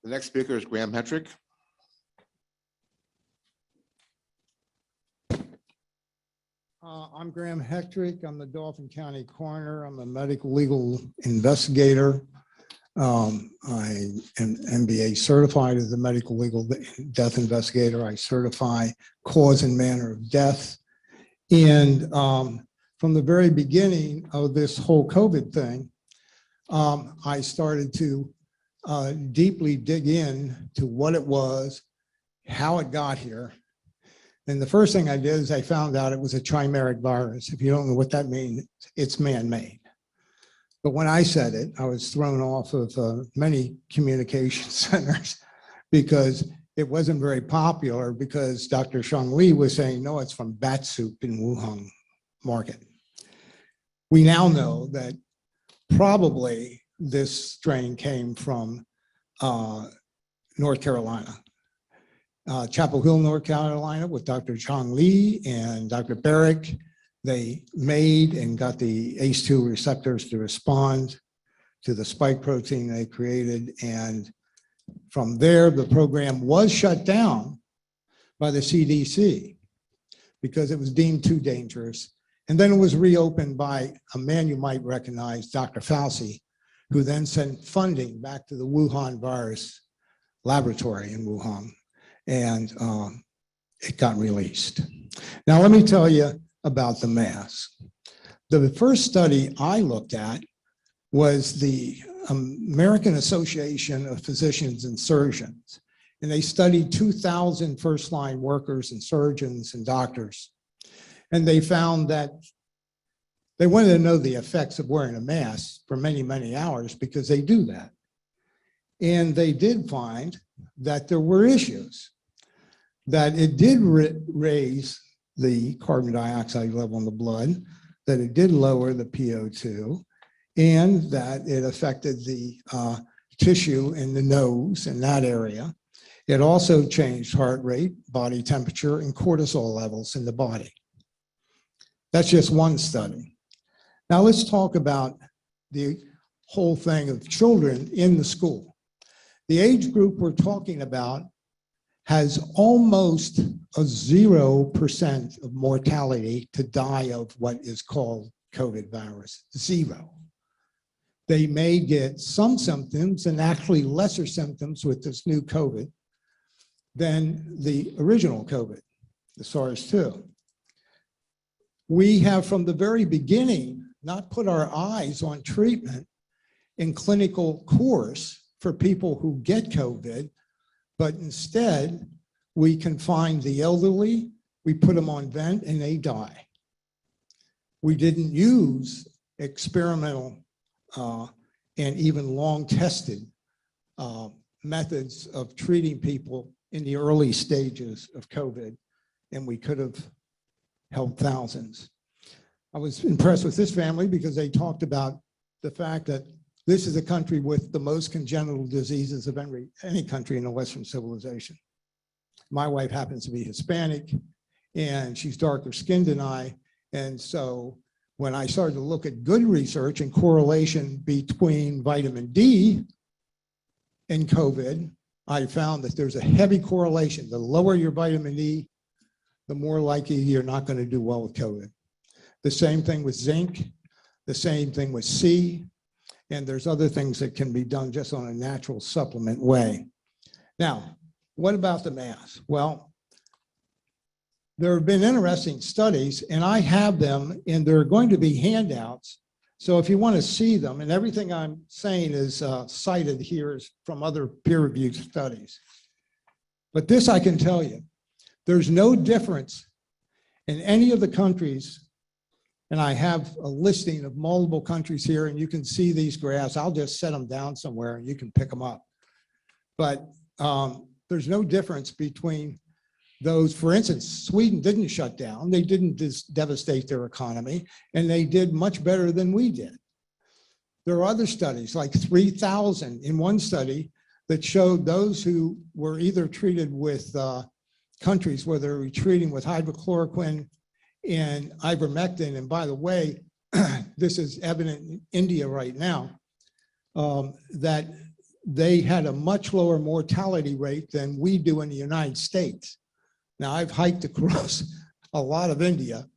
The next speaker is Graham Hetrick. I'm Graham Hetrick. I'm the Dauphin County coroner. I'm a medical legal investigator. I am MBA certified as a medical legal death investigator. I certify cause and manner of death. And from the very beginning of this whole COVID thing, I started to deeply dig in to what it was, how it got here. And the first thing I did is I found out it was a trimeric virus. If you don't know what that means, it's man-made. But when I said it, I was thrown off of many communication centers because it wasn't very popular, because Dr. Shang Li was saying, no, it's from bat soup in Wuhan market. We now know that probably this strain came from North Carolina. Chapel Hill, North Carolina, with Dr. Shang Li and Dr. Barrick. They made and got the ACE2 receptors to respond to the spike protein they created. And from there, the program was shut down by the CDC because it was deemed too dangerous. And then it was reopened by a man you might recognize, Dr. Fauci, who then sent funding back to the Wuhan virus laboratory in Wuhan. And it got released. Now, let me tell you about the mask. The first study I looked at was the American Association of Physicians and Surgeons. And they studied 2,000 first-line workers and surgeons and doctors. And they found that they wanted to know the effects of wearing a mask for many, many hours, because they do that. And they did find that there were issues, that it did raise the carbon dioxide level in the blood, that it did lower the PO2, and that it affected the tissue in the nose in that area. It also changed heart rate, body temperature, and cortisol levels in the body. That's just one study. Now let's talk about the whole thing of children in the school. The age group we're talking about has almost a 0% of mortality to die of what is called COVID virus, 0. They may get some symptoms, and actually lesser symptoms with this new COVID than the original COVID, the SARS-2. We have from the very beginning not put our eyes on treatment in clinical course for people who get COVID, but instead, we confine the elderly, we put them on vent, and they die. We didn't use experimental and even long-tested methods of treating people in the early stages of COVID, and we could have helped thousands. I was impressed with this family because they talked about the fact that this is a country with the most congenital diseases of any country in the Western civilization. My wife happens to be Hispanic, and she's darker skinned than I. And so when I started to look at good research and correlation between vitamin D and COVID, I found that there's a heavy correlation. The lower your vitamin D, the more likely you're not going to do well with COVID. The same thing with zinc, the same thing with C, and there's other things that can be done just on a natural supplement way. Now, what about the mask? Well, there have been interesting studies, and I have them, and there are going to be handouts. So if you want to see them, and everything I'm saying is cited here is from other peer-reviewed studies. But this I can tell you, there's no difference in any of the countries. And I have a listing of multiple countries here, and you can see these graphs. I'll just set them down somewhere and you can pick them up. But there's no difference between those. For instance, Sweden didn't shut down. They didn't devastate their economy, and they did much better than we did. There are other studies, like 3,000 in one study, that showed those who were either treated with countries where they're treating with hydrochloroquine and ivermectin. And by the way, this is evident in India right now, that they had a much lower mortality rate than we do in the United States. Now, I've hiked across a lot of India,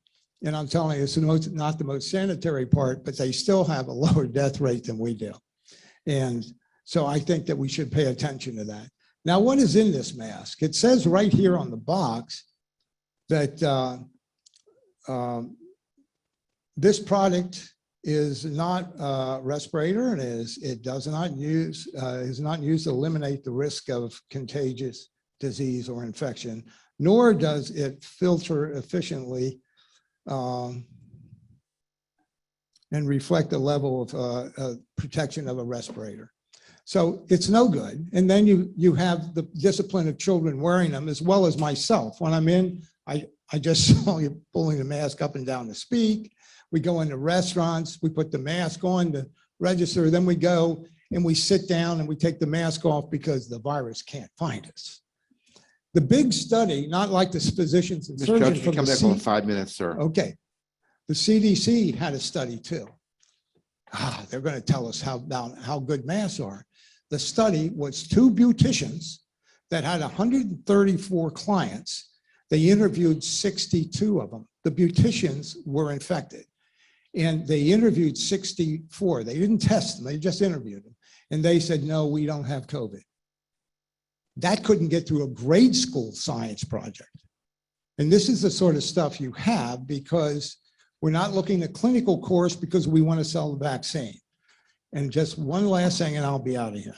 and I'm telling you, it's not the most sanitary part, but they still have a lower death rate than we do. And so I think that we should pay attention to that. Now, what is in this mask? It says right here on the box that this product is not a respirator, and it does not use is not used to eliminate the risk of contagious disease or infection, nor does it filter efficiently and reflect the level of protection of a respirator. So it's no good. And then you have the discipline of children wearing them, as well as myself. When I'm in, I just saw you pulling the mask up and down to speak. We go into restaurants, we put the mask on to register, then we go and we sit down and we take the mask off because the virus can't find us. The big study, not like the physicians and surgeons. Judge, you come back in 5 minutes, sir. Okay. The CDC had a study too. They're going to tell us how good masks are. The study was 2 beauticians that had 134 clients. They interviewed 62 of them. The beauticians were infected. And they interviewed 64. They didn't test them, they just interviewed them. And they said, no, we don't have COVID. That couldn't get through a grade school science project. And this is the sort of stuff you have because we're not looking at clinical course because we want to sell the vaccine. And just one last thing and I'll be out of here.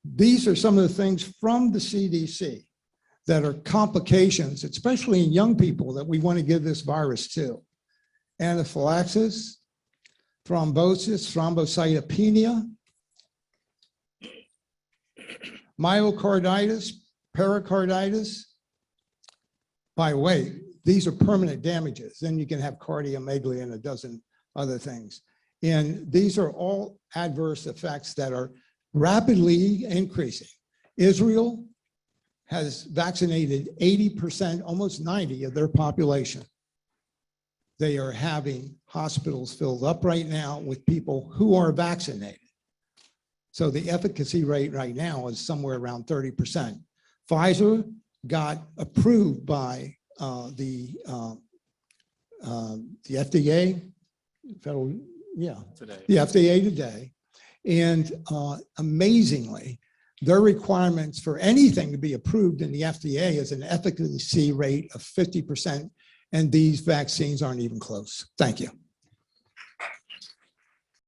These are some of the things from the CDC that are complications, especially in young people, that we want to give this virus to. Anaphylaxis, thrombosis, thrombocytopenia, myocarditis, pericarditis. By the way, these are permanent damages. Then you can have cardiomegaly and a dozen other things. And these are all adverse effects that are rapidly increasing. Israel has vaccinated 80%, almost 90% of their population. They are having hospitals filled up right now with people who are vaccinated. So the efficacy rate right now is somewhere around 30%. Pfizer got approved by the FDA, federal, the FDA today. And amazingly, their requirements for anything to be approved in the FDA is an efficacy rate of 50%, and these vaccines aren't even close. Thank you.